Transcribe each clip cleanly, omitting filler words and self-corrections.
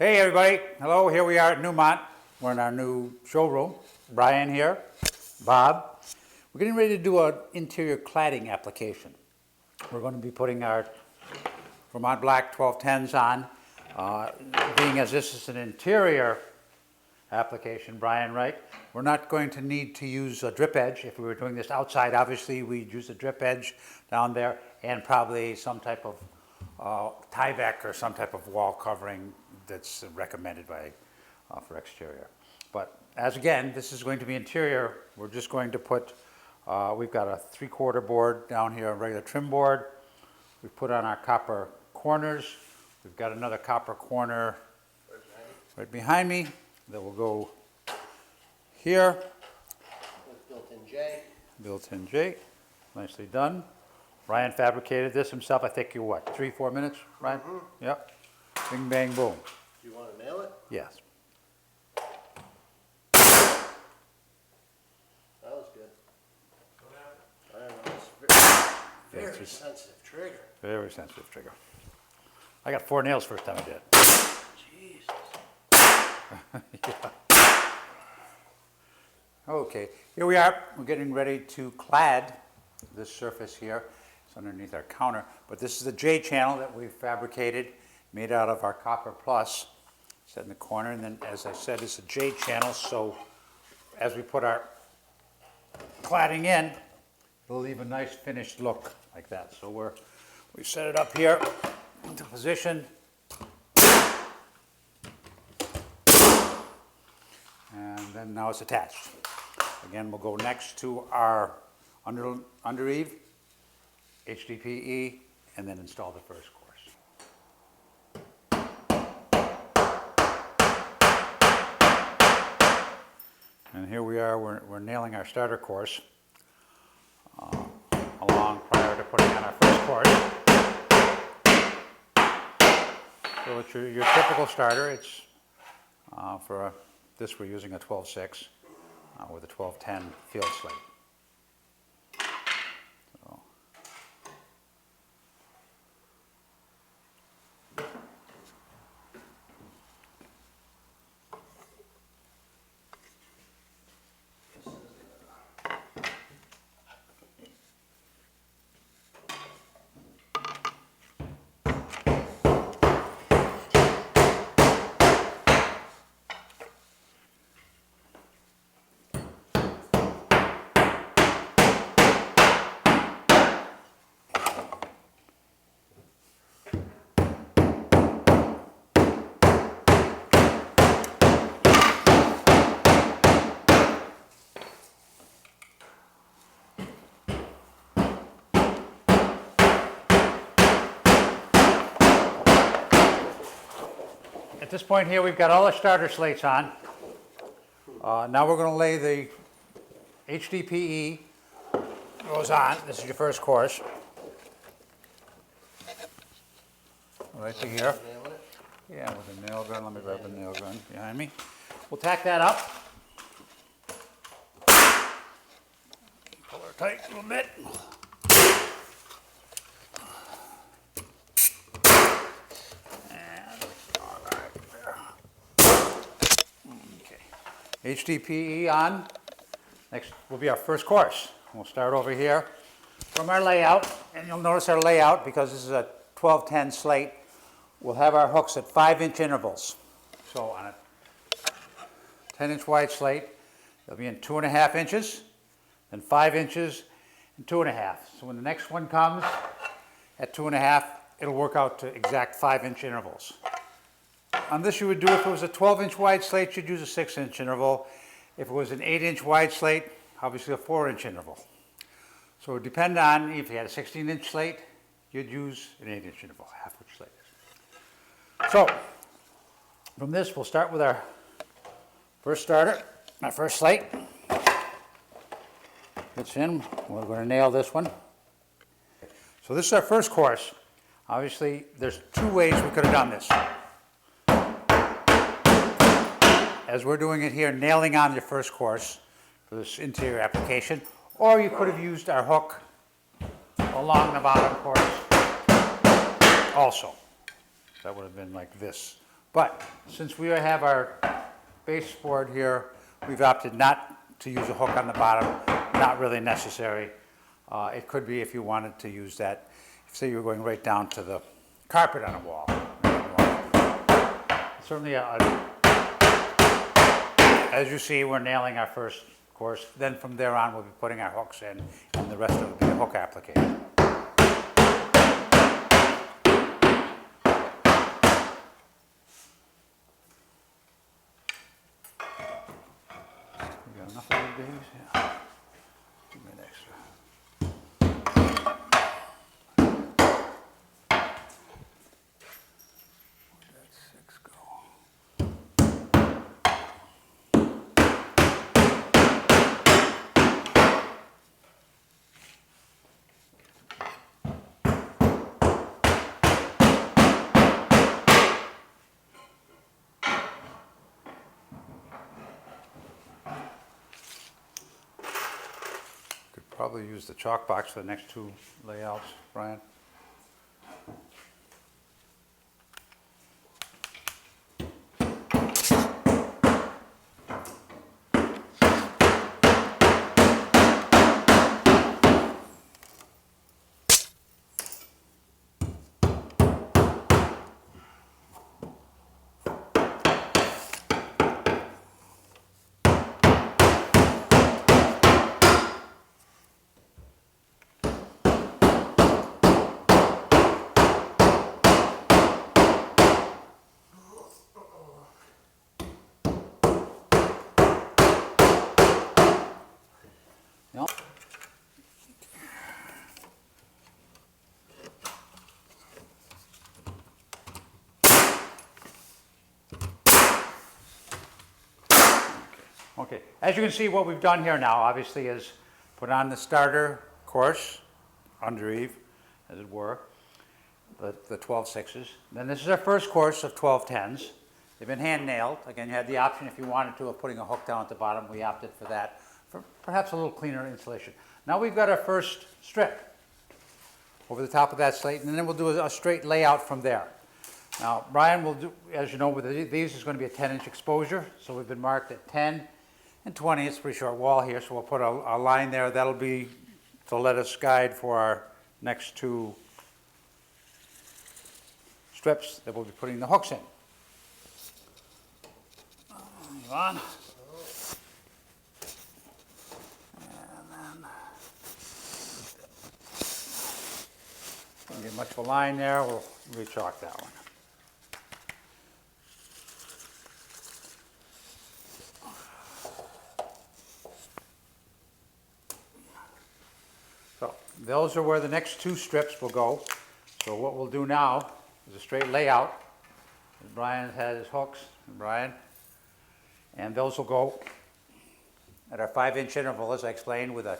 Hey everybody, hello, here we are at Newmont. We're in our new showroom. Brian here, Bob. We're getting ready to do an interior cladding application. We're going to be putting our Vermont Black 1210s on. Being as this is an interior application, Brian, right? We're not going to need to use a drip edge. If we were doing this outside, obviously we'd use a drip edge down there and probably some type of tie-back or some type of wall covering that's recommended by for exterior. But as again, this is going to be interior. We're just going to put, we've got a 3/4 board down here, a regular trim board. We've put on our copper corners. We've got another copper corner right behind me that will go here. With built-in J. Built-in J, nicely done. Ryan fabricated this himself. I think you what, 3-4 minutes, Ryan? Mm-hmm. Yep. Bing, bang, boom. Do you want to nail it? Yes. That was good. I don't know, it's very sensitive trigger. Very sensitive trigger. I got 4 nails first time I did it. Jesus. Yeah. Okay, here we are. We're getting ready to clad this surface here. It's underneath our counter, but this is the J channel that we fabricated, made out of our copper plus. Set in the corner, and then as I said, it's a J channel, so as we put our cladding in, it'll leave a nice finished look like that. So we set it up here into position. And then now it's attached. Again, we'll go next to our undereave, HDPE, and then install the first course. And here we are, we're nailing our starter course along prior to putting on our first course. So it's your typical starter. It's for this we're using a 12.6 with a 12.10 field slate. So. At this point here, we've got all the starter slates on. Now we're going to lay the HDPE goes on. This is your first course. Right to here. Yeah, with a nail gun. Let me grab the nail gun behind me. We'll tack that up. Pull her tight a little bit. HDPE on. Next will be our first course. We'll start over here from our layout, and you'll notice our layout, because this is a 12-10 slate, we'll have our hooks at 5-inch intervals. So on a 10-inch wide slate, they'll be in 2.5 inches, then 5 inches, and 2.5. So when the next one comes at 2.5, it'll work out to exact 5-inch intervals. On this you would do, if it was a 12-inch wide slate, you'd use a 6-inch interval. If it was an 8-inch wide slate, obviously a 4-inch interval. So it would depend on, if you had a 16-inch slate, you'd use an 8-inch interval, half-inch slate. So from this, we'll start with our first starter, our first slate. Fits in. We're going to nail this one. So this is our first course. Obviously, there's 2 ways we could have done this. As we're doing it here, nailing on your first course for this interior application, or you could have used our hook along the bottom course also. That would have been like this But since we have our baseboard here, we've opted not to use a hook on the bottom, not really necessary. It could be if you wanted to use that, say you were going right down to the carpet on a wall. Certainly, as you see, we're nailing our first course. Then from there on, we'll be putting our hooks in, and the rest of it will be a hook application. You got enough of these babies? Yeah. Give me an extra. Where'd that 6 go? Could probably use the chalk box for the next 2 layouts, Brian. No. Okay, as you can see, what we've done here now, obviously, is put on the starter course, under eave, as it were, the 12 6s. Then this is our first course of 12 10s. They've been hand nailed. Again, you had the option, if you wanted to, of putting a hook down at the bottom. We opted for that, for perhaps a little cleaner installation. Now we've got our first strip over the top of that slate, and then we'll do a straight layout from there. Now, Brian will do, as you know, with these is going to be a 10-inch exposure, so we've been marked at 10 and 20. It's a pretty short wall here, so we'll put a line there. That'll be to let us guide for our next 2 strips that we'll be putting the hooks in. Move on. Don't get much of a line there, we'll re-chalk that one. So those are where the next 2 strips will go. So what we'll do now is a straight layout. Brian had his hooks, Brian, and those will go at our 5-inch interval, as I explained, with a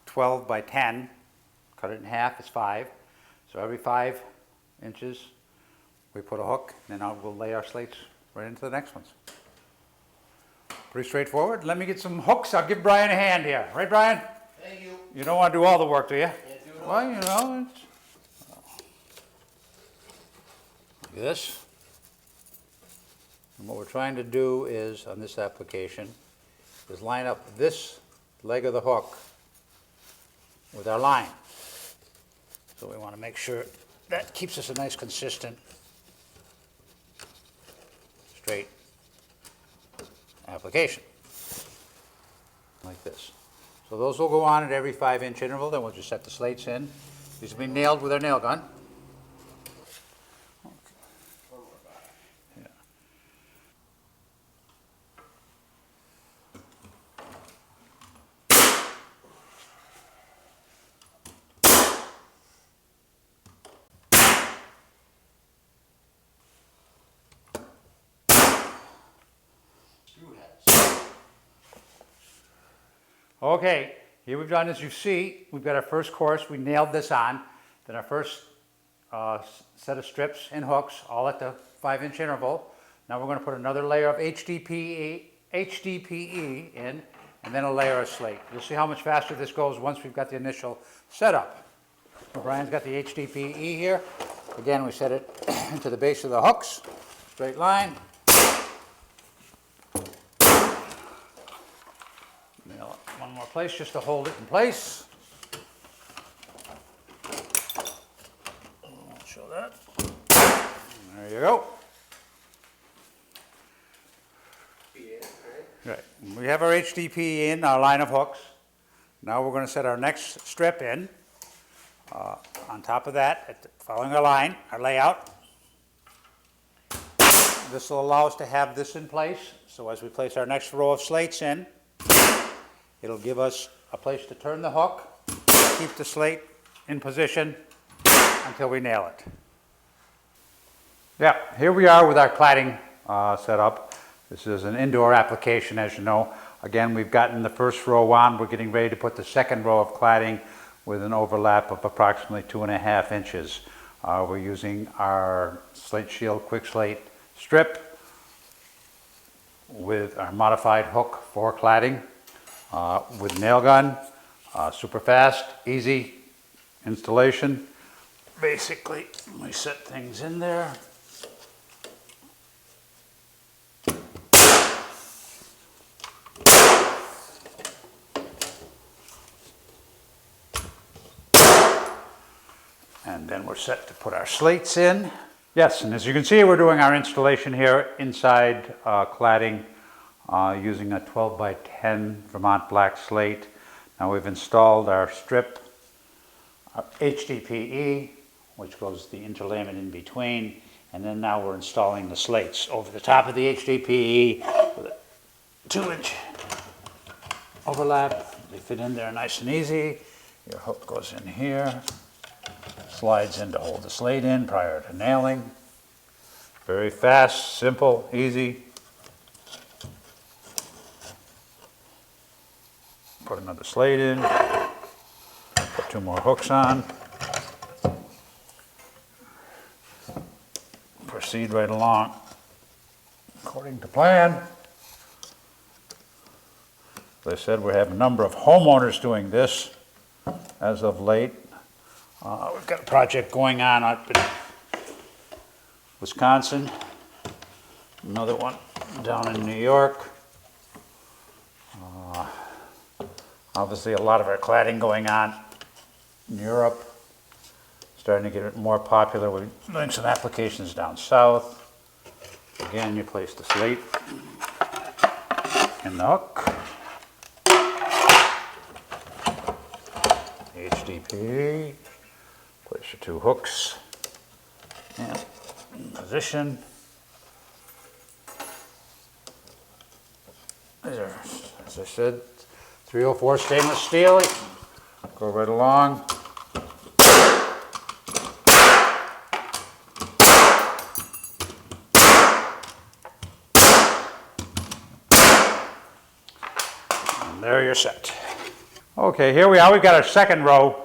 12 by 10. Cut it in half, it's 5. So every 5 inches, we put a hook, and then we'll lay our slates right into the next ones. Pretty straightforward. Let me get some hooks. I'll give Brian a hand here. Right, Brian? Thank you. You don't want to do all the work, do you? Can't do it all. Well, you know, it's... Like this. And what we're trying to do is, on this application, is line up this leg of the hook with our line. So we want to make sure that keeps us a nice consistent straight application like this. So those will go on at every 5-inch interval. Then we'll just set the slates in. These will be nailed with our nail gun. Yeah. Screw heads. Okay, here we've done, as you see, we've got our first course. We nailed this on. Then our first set of strips and hooks, all at the 5-inch interval. Now we're going to put another layer of HDPE in, and then a layer of slate. You'll see how much faster this goes once we've got the initial setup. So Brian's got the HDPE here. Again, we set it into the base of the hooks. straight line. Nail it one more place just to hold it in place. I'll show that. There you go. Right. We have our HDPE in, our line of hooks. Now we're going to set our next strip in. On top of that, following our line, our layout. This will allow us to have this in place. So as we place our next row of slates in, it'll give us a place to turn the hook, keep the slate in position until we nail it. Yeah, here we are with our cladding setup. This is an indoor application, as you know. Again, we've gotten the first row on. We're getting ready to put the second row of cladding with an overlap of approximately 2.5 inches. We're using our Slate Shield Quick Slate strip with our modified hook for cladding with nail gun. Super fast, easy installation. Basically, we set things in there. And then we're set to put our slates in. Yes, and as you can see, we're doing our installation here inside cladding using a 12 by 10 Vermont black slate. Now we've installed our strip HDPE, which goes the interlayment in between, and then now we're installing the slates over the top of the HDPE with a 2-inch overlap. They fit in there nice and easy. Your hook goes in here. Slides in to hold the slate in prior to nailing. Very fast, simple, easy. Put another slate in. Put 2 more hooks on. Proceed right along according to plan. As I said, we have a number of homeowners doing this as of late. We've got a project going on up in Wisconsin, another one down in New York. Obviously a lot of our cladding going on in Europe, starting to get it more popular. We're doing some applications down south. Again, you place the slate in the hook, HDPE. Place your 2 hooks in position. These are, as I said, 304 stainless steel. Go right along. And there you're set. Okay, here we are. We've got our second row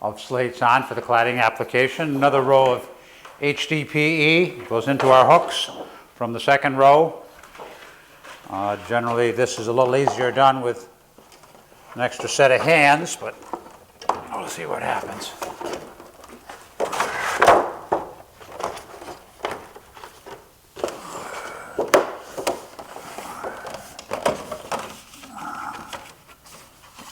of slates on for the cladding application. Another row of HDPE goes into our hooks from the second row. Generally, this is a little easier done with an extra set of hands, but we'll see what happens.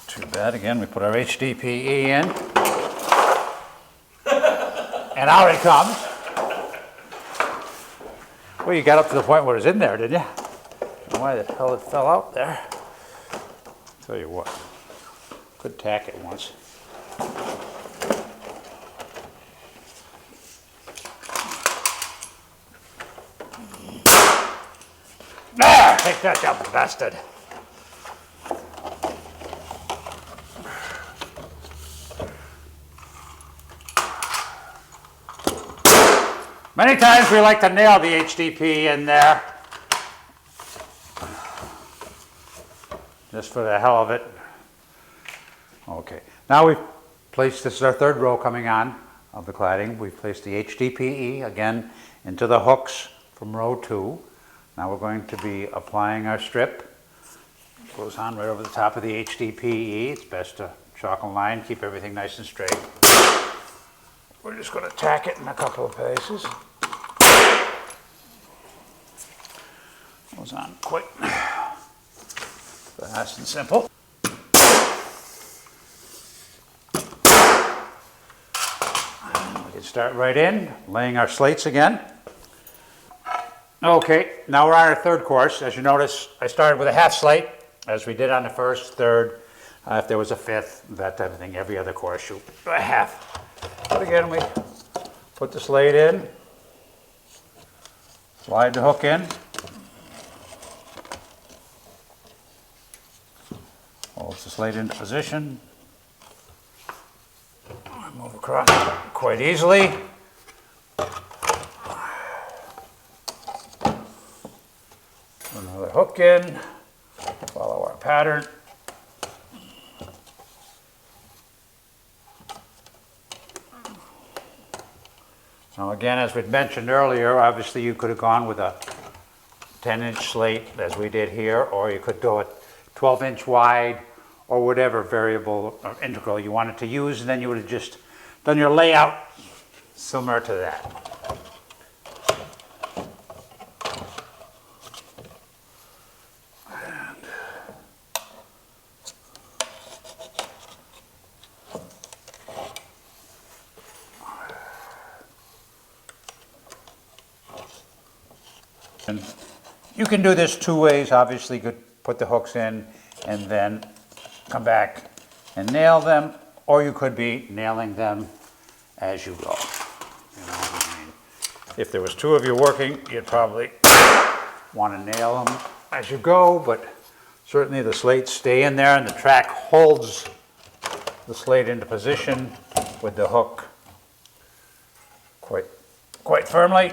Too bad. Again, we put our HDPE in. And out it comes. Well, you got up to the point where it was in there, didn't you? I don't know why the hell it fell out there. Tell you what, could tack it once. There, take that, you bastard. Many times we like to nail the HDPE in there, just for the hell of it. Okay, now we've placed, this is our third row coming on of the cladding. We've placed the HDPE again into the hooks from row 2. Now we're going to be applying our strip. It goes on right over the top of the HDPE. It's best to chalk a line, keep everything nice and straight. We're just going to tack it in a couple of places. Goes on quick, fast and simple. We can start right in, laying our slates again. Okay, now we're on our third course. As you notice, I started with a half slate, as we did on the first, third. If there was a fifth, that type of thing, every other course, shoot a half. But again, we put the slate in, slide the hook in, holds the slate into position, move across quite easily. Another hook in, follow our pattern. Now again, as we mentioned earlier, obviously you could have gone with a 10-inch slate as we did here, or you could go at 12-inch wide, or whatever variable or integral you wanted to use, and then you would have just done your layout similar to that. And you can do this two ways. Obviously, you could put the hooks in and then come back and nail them, or you could be nailing them as you go. You know, I mean, if there was two of you working, you'd probably want to nail them as you go, but certainly the slates stay in there and the track holds the slate into position with the hook quite firmly.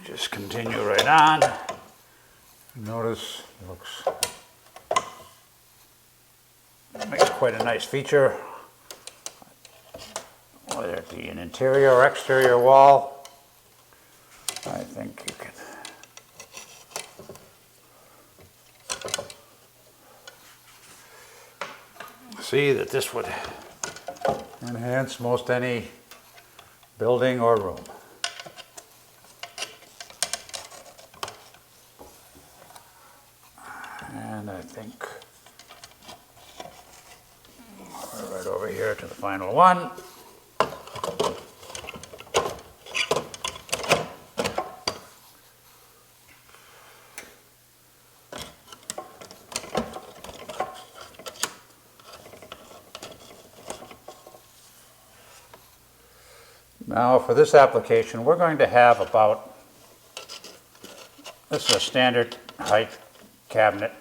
Just continue right on. Notice it makes quite a nice feature, whether it be an interior or exterior wall. I think you can see that this would enhance most any building or room. And I think we're right over here to the final one. Now for this application, we're going to have about, this is a standard height cabinet.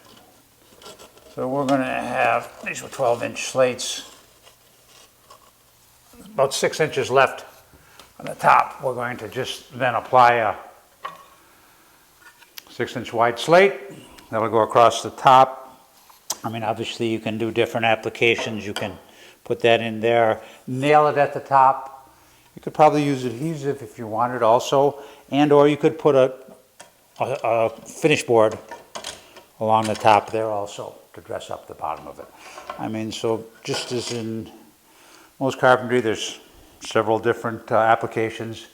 So we're going to have, these were 12-inch slates, about 6 inches left on the top. We're going to just then apply a 6-inch wide slate. That'll go across the top. I mean, obviously you can do different applications. You can put that in there, nail it at the top. You could probably use adhesive if you wanted also, and or you could put a finish board along the top there also to dress up the bottom of it. I mean, so just as in most carpentry, there's several different applications.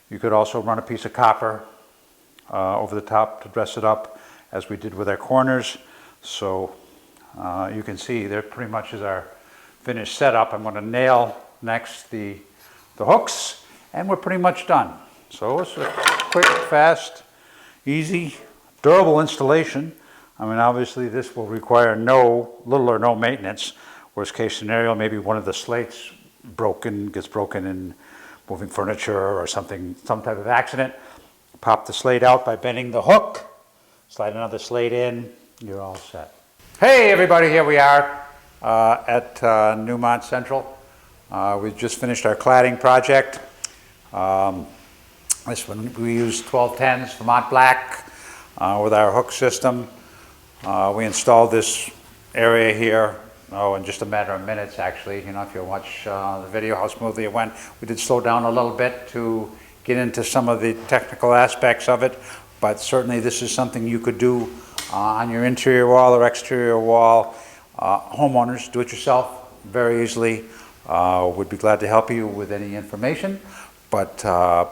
You could also run a piece of copper over the top to dress it up, as we did with our corners. So you can see there pretty much is our finished setup. I'm going to nail next the hooks, and we're pretty much done. So it's a quick, fast, easy, durable installation. I mean, obviously this will require little or no maintenance. Worst case scenario, maybe one of the slates gets broken in moving furniture or something, some type of accident. Pop the slate out by bending the hook, slide another slate in, you're all set. Hey everybody, here we are at Newmont Central. We've just finished our cladding project. This one we used 1210s Vermont Black with our hook system. We installed this area here in just a matter of minutes actually. You know, if you watch the video how smoothly it went. We did slow down a little bit to get into some of the technical aspects of it, but certainly this is something you could do on your interior wall or exterior wall homeowners, do it yourself, very easily. Would be glad to help you with any information, but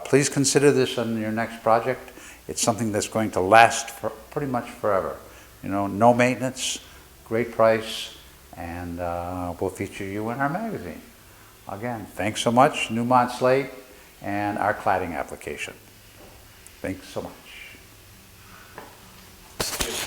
please consider this on your next project. It's something that's going to last for pretty much forever. You know, no maintenance, great price, and we'll feature you in our magazine. Again, thanks so much, Newmont Slate and our cladding application. Thanks so much.